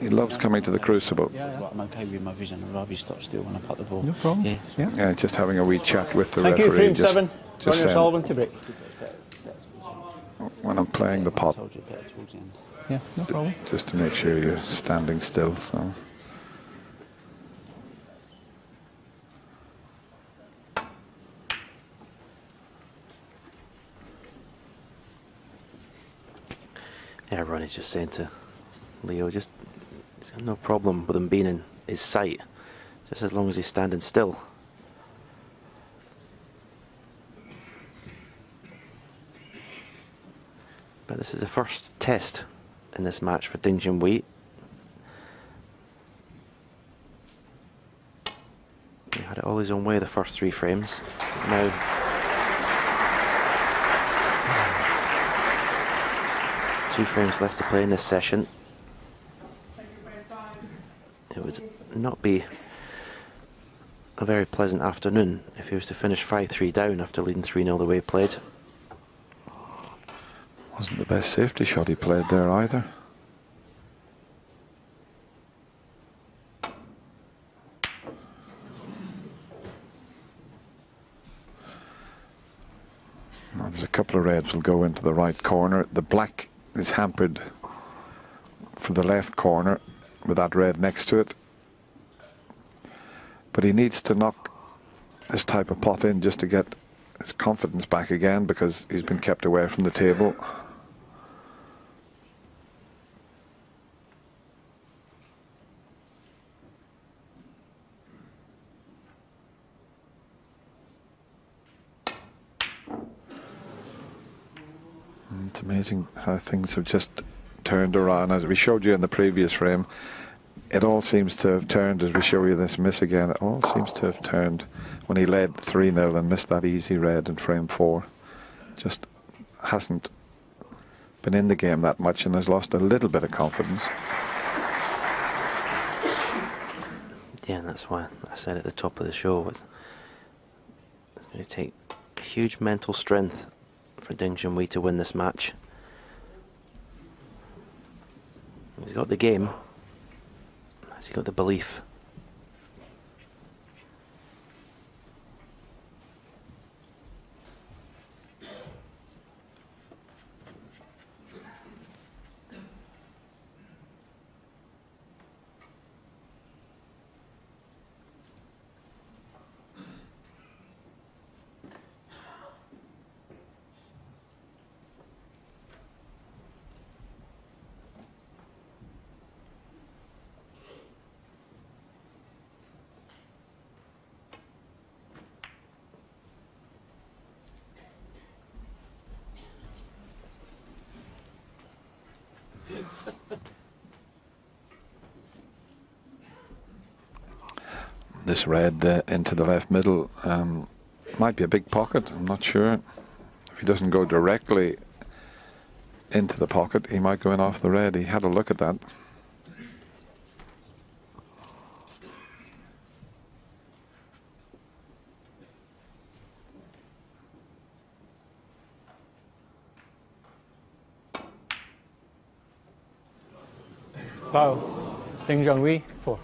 He loves coming to the crucible. Yeah. I'm okay with my vision. I'd rather you stop still when I putt the ball. No problem. Yeah, just having a wee chat with the Thank referee. you, frame just, 7. Ronnie Sullivan to break. When I'm playing the pot. Yeah, no problem. Just to make sure you're standing still. So. Yeah, Ronnie's just saying to Leo, just no problem with him being in his sight, just as long as he's standing still. But this is the first test in this match for Ding Junhui. He had it all his own way the first 3 frames. Now, two frames left to play in this session. It would not be a very pleasant afternoon if he was to finish 5-3 down after leading 3-0 the way he played. Wasn't the best safety shot he played there either. Now there's a couple of reds will go into the right corner. The black is hampered for the left corner with that red next to it. But he needs to knock this type of pot in just to get his confidence back again, because he's been kept away from the table. It's amazing how things have just turned around. As we showed you in the previous frame, it all seems to have turned as we show you this miss again. It all seems to have turned when he led 3-0 and missed that easy red in frame 4. Just hasn't been in the game that much and has lost a little bit of confidence. Yeah, and that's why I said at the top of the show, it's going to take huge mental strength for Ding Junhui to win this match. He's got the game. Has he got the belief? This red into the left middle might be a big pocket. I'm not sure. If he doesn't go directly into the pocket, he might go in off the red. He had a look at that. Foul. Ding Junhui, 4.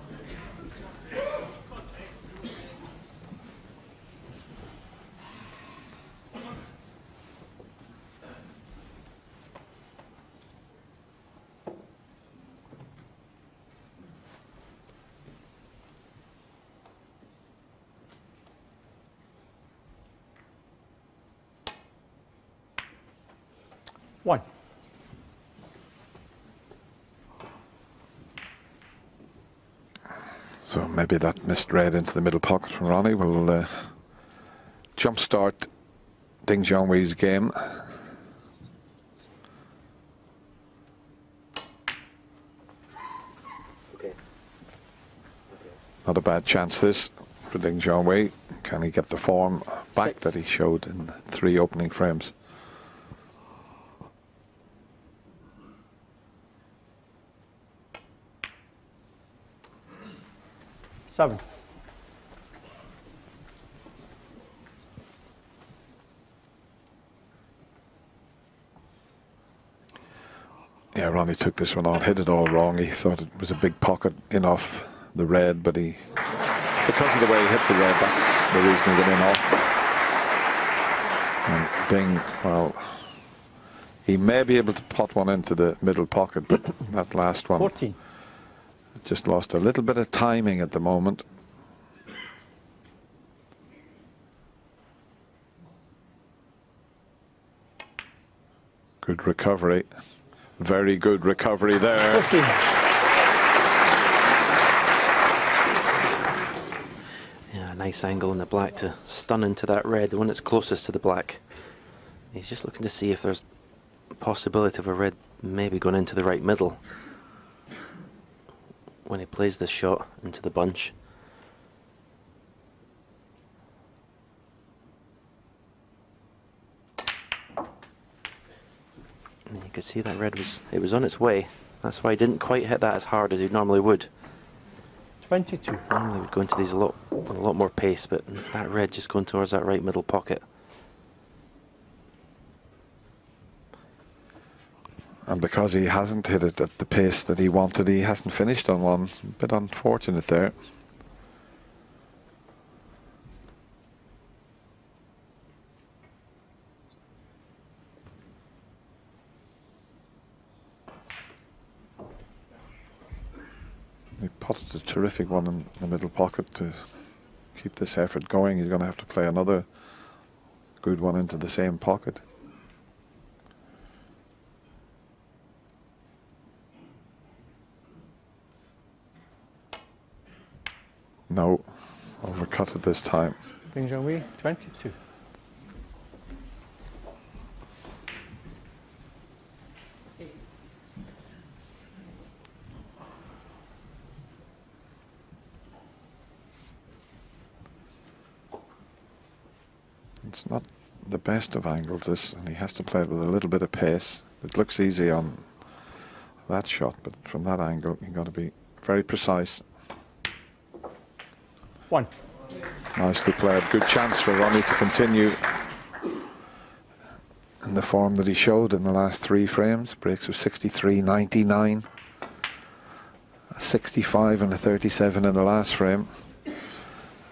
One. So maybe that missed red into the middle pocket from Ronnie will jumpstart Ding Junhui's game. Not a bad chance this for Ding Junhui. Can he get the form back 6. that he showed in the 3 opening frames? Seven. Yeah, Ronnie took this one on, hit it all wrong. He thought it was a big pocket in off the red, but he, because of the way he hit the red, that's the reason he went in off. And Ding, well, he may be able to pot one into the middle pocket, but that last one 14. just lost a little bit of timing at the moment. Good recovery. Very good recovery there. 15. Yeah, nice angle in the black to stun into that red, the one that's closest to the black. He's just looking to see if there's a possibility of a red maybe going into the right middle when he plays this shot into the bunch. And you could see that red was on its way. That's why he didn't quite hit that as hard as he normally would. 22. Normally would go into these with a lot more pace, but that red just going towards that right middle pocket. And because he hasn't hit it at the pace that he wanted, he hasn't finished on one. A bit unfortunate there. He potted a terrific one in the middle pocket to keep this effort going. He's going to have to play another good one into the same pocket. No, overcut it this time. Ding Junhui, 22. It's not the best of angles, this, and he has to play it with a little bit of pace. It looks easy on that shot, but from that angle, you've got to be very precise. 1. Nicely played. Good chance for Ronnie to continue in the form that he showed in the last 3 frames. Breaks of 63, 99, a 65 and a 37 in the last frame.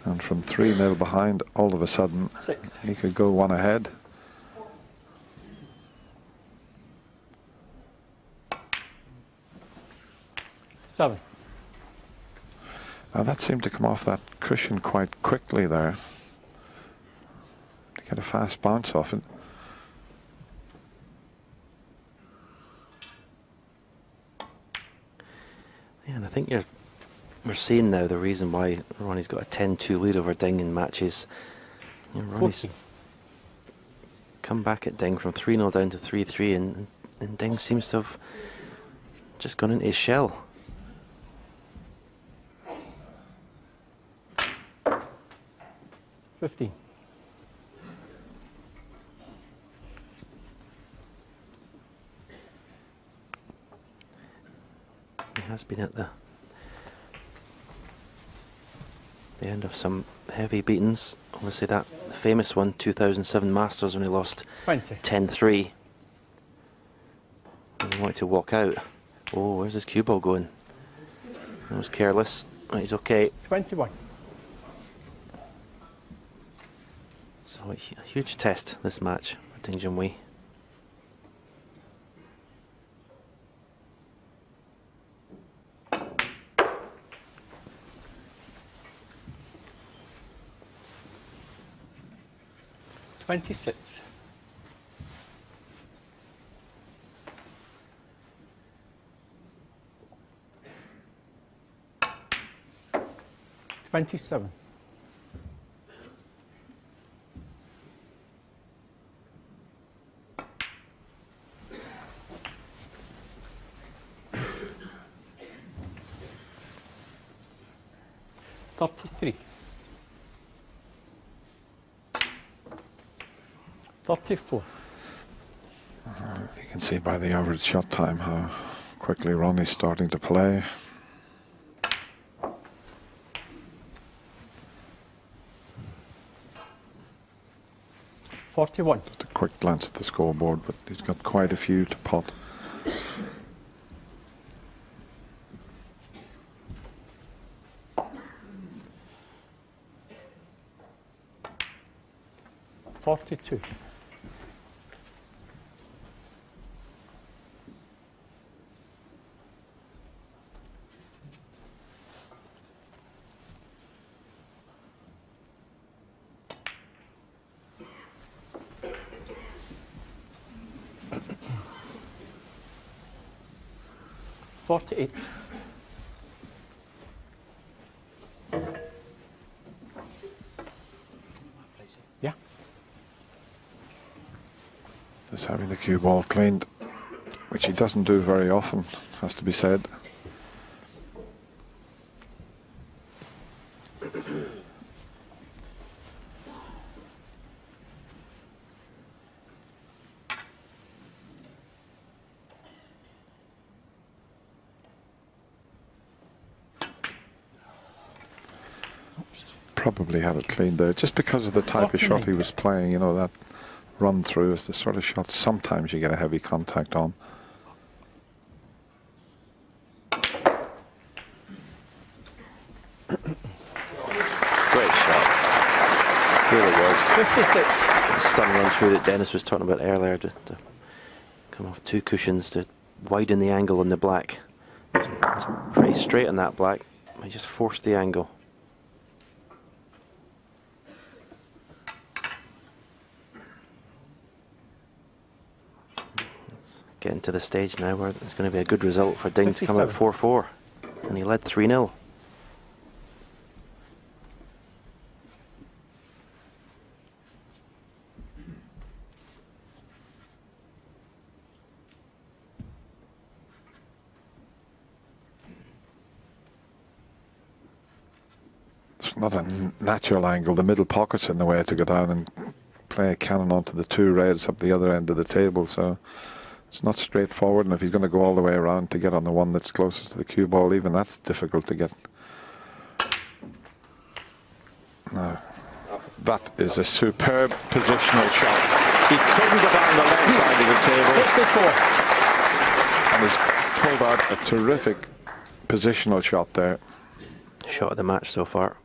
And from 3-0 behind, all of a sudden, 6. he could go one ahead. Seven. Now that seemed to come off that cushion quite quickly there. To get a fast bounce off it. Yeah, and I think we're seeing now the reason why Ronnie's got a 10-2 lead over Ding in matches. You know, Ronnie's 14. come back at Ding from 3-0 down to 3-3, and Ding seems to have just gone into his shell. $15. He has been at the end of some heavy beatings. Obviously that famous one, 2007 Masters, when he lost 20. 10-3. And he wanted to walk out. Oh, where's his cue ball going? That was careless. Oh, he's okay. 21. So a huge test, this match for Ding Junhui. $26. $27. $33. $34. You can see by the average shot time how quickly Ronnie's starting to play. $41. Just a quick glance at the scoreboard, but he's got quite a few to pot. 42. $48. Yeah. Just having the cue ball cleaned, which he doesn't do very often, has to be said. Probably had it cleaned there, just because of the type of shot he was playing. You know, that run through is the sort of shot sometimes you get a heavy contact on. Great shot. Really was. 56. Stun run through that Dennis was talking about earlier, just to come off two cushions to widen the angle on the black. It's pretty straight on that black. I just forced the angle. Getting to the stage now where it's going to be a good result for Ding to come out 4-4, and he led 3-0. It's not a natural angle. The middle pocket's in the way to go down and play a cannon onto the two reds up the other end of the table, so it's not straightforward, and if he's going to go all the way around to get on the one that's closest to the cue ball, even that's difficult to get. No. That is a superb positional shot. He couldn't go down the left side of the table. 64. And he's pulled out a terrific positional shot there. Shot of the match so far.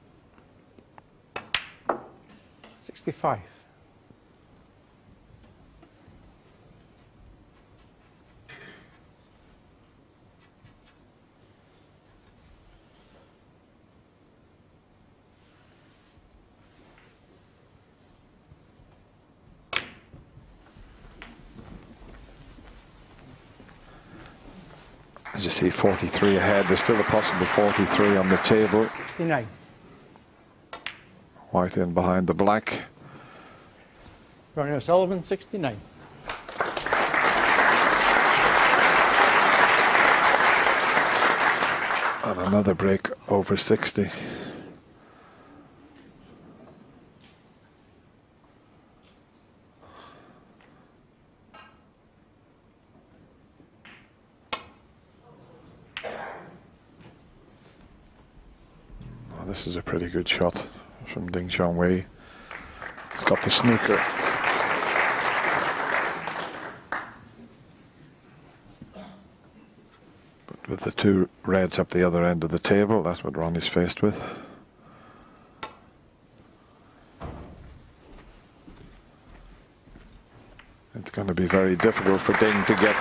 65. As you see, 43 ahead. There's still a possible 43 on the table. 69. White in behind the black. Ronnie Sullivan, 69. And another break over 60. This is a pretty good shot from Ding Junhui. He's got the snooker. But with the two reds up the other end of the table, that's what Ronnie's faced with. It's going to be very difficult for Ding to get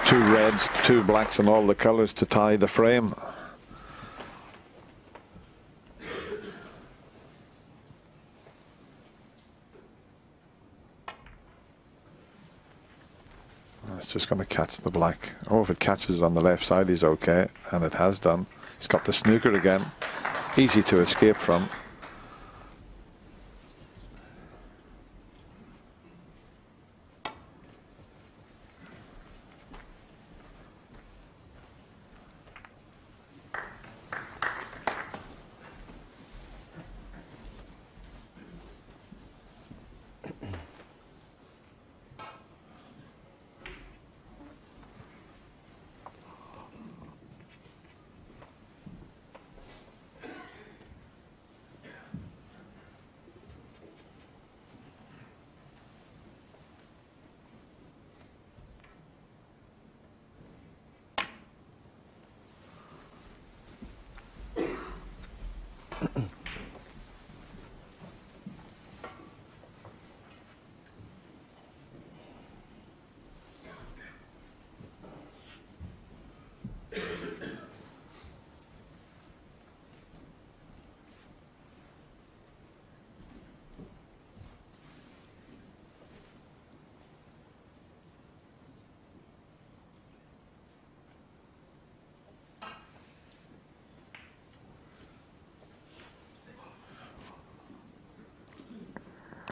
two reds, two blacks and all the colours to tie the frame. It's just going to catch the black. Oh, if it catches on the left side, he's okay, and it has done. He's got the snooker again. Easy to escape from.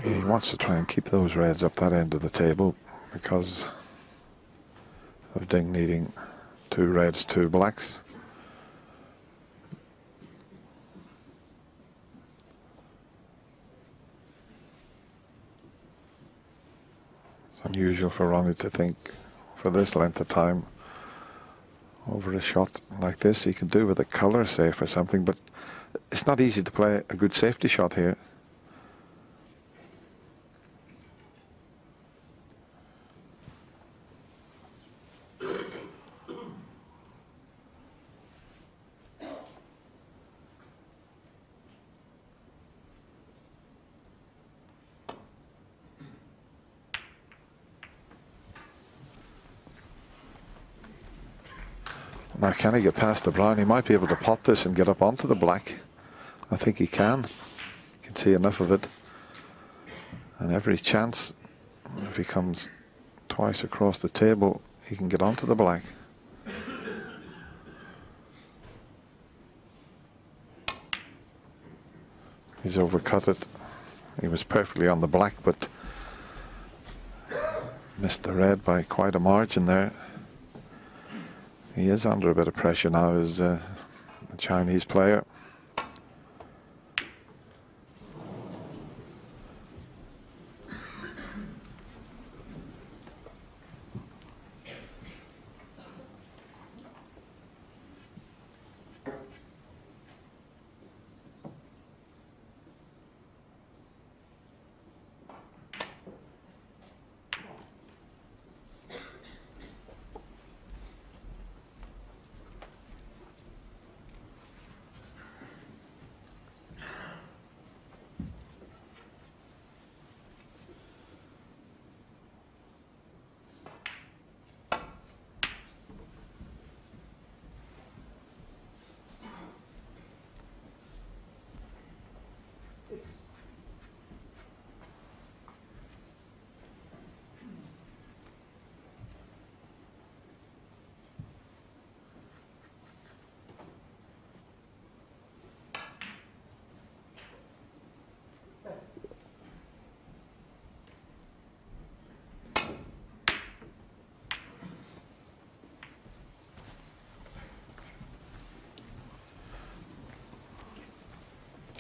He wants to try and keep those reds up that end of the table because of Ding needing 2 reds, 2 blacks. It's unusual for Ronnie to think for this length of time over a shot like this. He can do with a colour safe or something, but it's not easy to play a good safety shot here. Now, can he get past the brown? He might be able to pot this and get up onto the black. I think he can. You can see enough of it. And every chance, if he comes twice across the table, he can get onto the black. He's overcut it. He was perfectly on the black, but missed the red by quite a margin there. He is under a bit of pressure now as the Chinese player.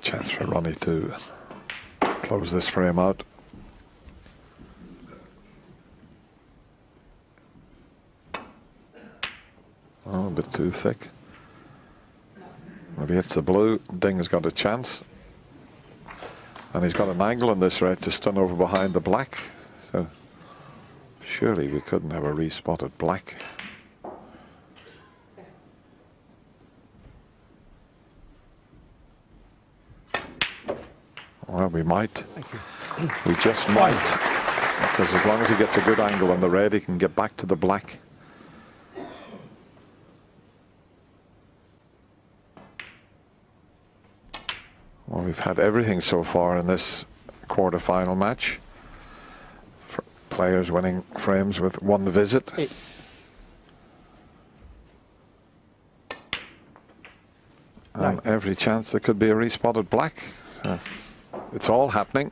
Chance for Ronnie to close this frame out. Oh, a bit too thick. If he hits the blue, Ding has got a chance. And he's got an angle on this red to stun over behind the black. So surely we couldn't have a respotted black. Well, we might. We just might. Because as long as he gets a good angle on the red, he can get back to the black. Well, we've had everything so far in this quarter-final match. For players winning frames with 1 visit. 8. And every chance there could be a respotted black. So it's all happening.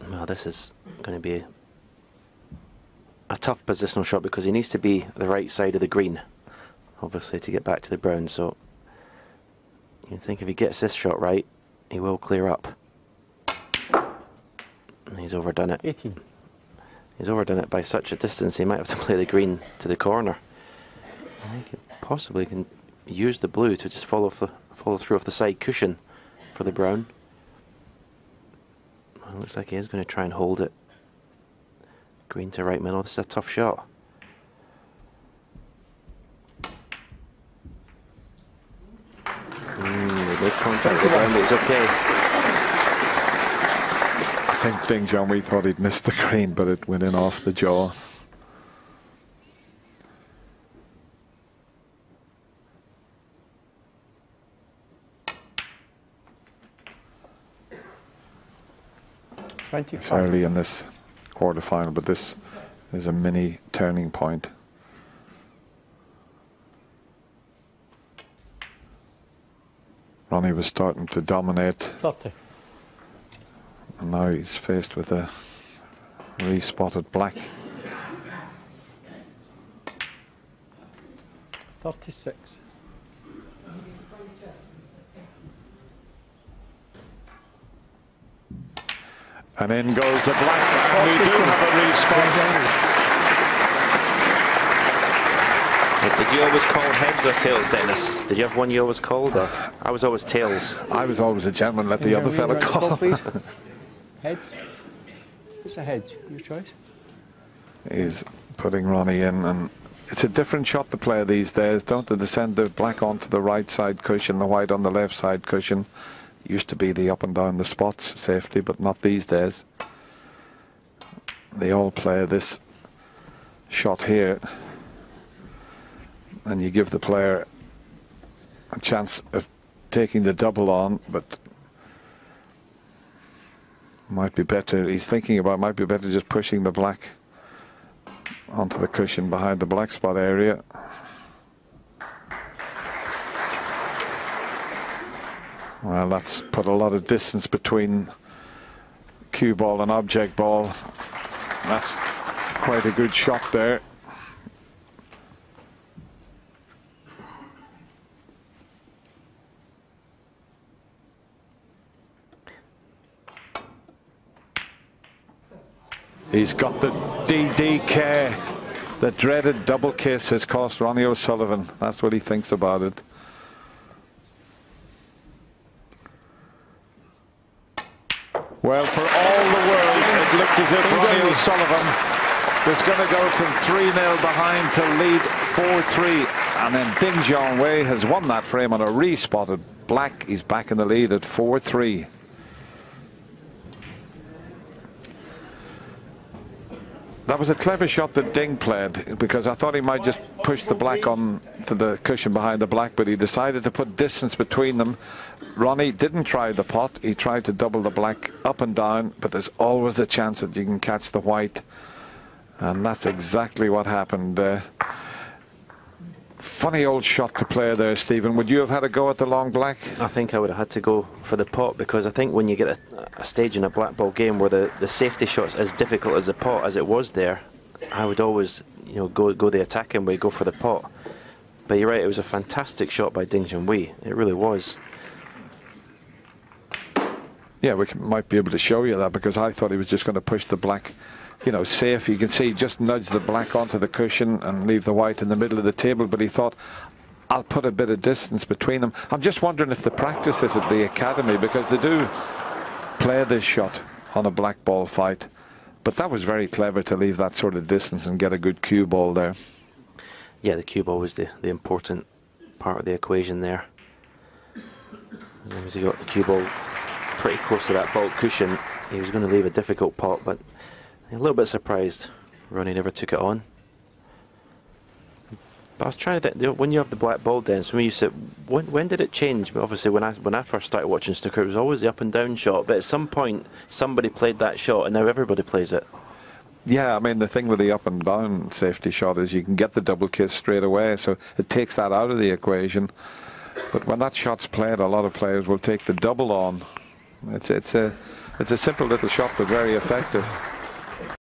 Well, this is going to be a tough positional shot because he needs to be the right side of the green, obviously, to get back to the brown. So you think if he gets this shot right, he will clear up. And he's overdone it. 18. He's overdone it by such a distance, he might have to play the green to the corner. I think he possibly can use the blue to just follow through off the side cushion for the brown. Well, looks like he is going to try and hold it. Green to right middle. This is a tough shot. Made contact with the ground, but it's okay. I think Ding Junhui thought he'd missed the green, but it went in off the jaw. It's early in this quarter-final, but this is a mini turning point. Ronnie was starting to dominate. 30. And now he's faced with a re-spotted black. 36. And in goes the black, and we do have a re-spot. Did you always call heads or tails, Dennis? Did you have one you always called? Or? I was always tails. I was always a gentleman, let the other fella call. Heads. It's a hedge, your choice. He's putting Ronnie in, and it's a different shot to play these days, don't they? They send the black onto the right side cushion, the white on the left side cushion. Used to be the up and down the spots safety, but not these days. They all play this shot here, and you give the player a chance of taking the double on, but might be better, he's thinking about, might be better just pushing the black onto the cushion behind the black spot area. Well, that's put a lot of distance between cue ball and object ball. That's quite a good shot there. He's got the DDK. The dreaded double kiss has cost Ronnie O'Sullivan. That's what he thinks about it. Well, for all the world, it looked as if Ronnie O'Sullivan was going to go from 3-0 behind to lead 4-3. And then Ding Junhui has won that frame on a re-spotted black. He's back in the lead at 4-3. That was a clever shot that Ding played, because I thought he might just push the black on to the cushion behind the black, but he decided to put distance between them. Ronnie didn't try the pot. He tried to double the black up and down, but there's always a chance that you can catch the white, and that's exactly what happened. Funny old shot to play there, Stephen. Would you have had a go at the long black? I think I would have had to go for the pot, because I think when you get a stage in a black ball game where the safety shot's as difficult as the pot as it was there, I would always, you know, go the attacking way, go for the pot. But you're right, it was a fantastic shot by Ding Junhui. It really was. Yeah, we might be able to show you that, because I thought he was just going to push the black, you know, safe. You can see, just nudge the black onto the cushion and leave the white in the middle of the table, but he thought, I'll put a bit of distance between them. I'm just wondering if the practice is at the academy, because they do play this shot on a black ball fight, but that was very clever to leave that sort of distance and get a good cue ball there. Yeah, the cue ball was the important part of the equation there. As long as he got the cue ball pretty close to that ball cushion, he was going to leave a difficult pot, but a little bit surprised Ronnie never took it on. But I was trying to think, when you have the black ball, Dennis, when you said, when did it change? But obviously when I first started watching snooker, it was always the up and down shot, but at some point somebody played that shot and now everybody plays it. Yeah, I mean, the thing with the up and down safety shot is you can get the double kiss straight away, so it takes that out of the equation. But when that shot's played, a lot of players will take the double on. It's a simple little shot, but very effective.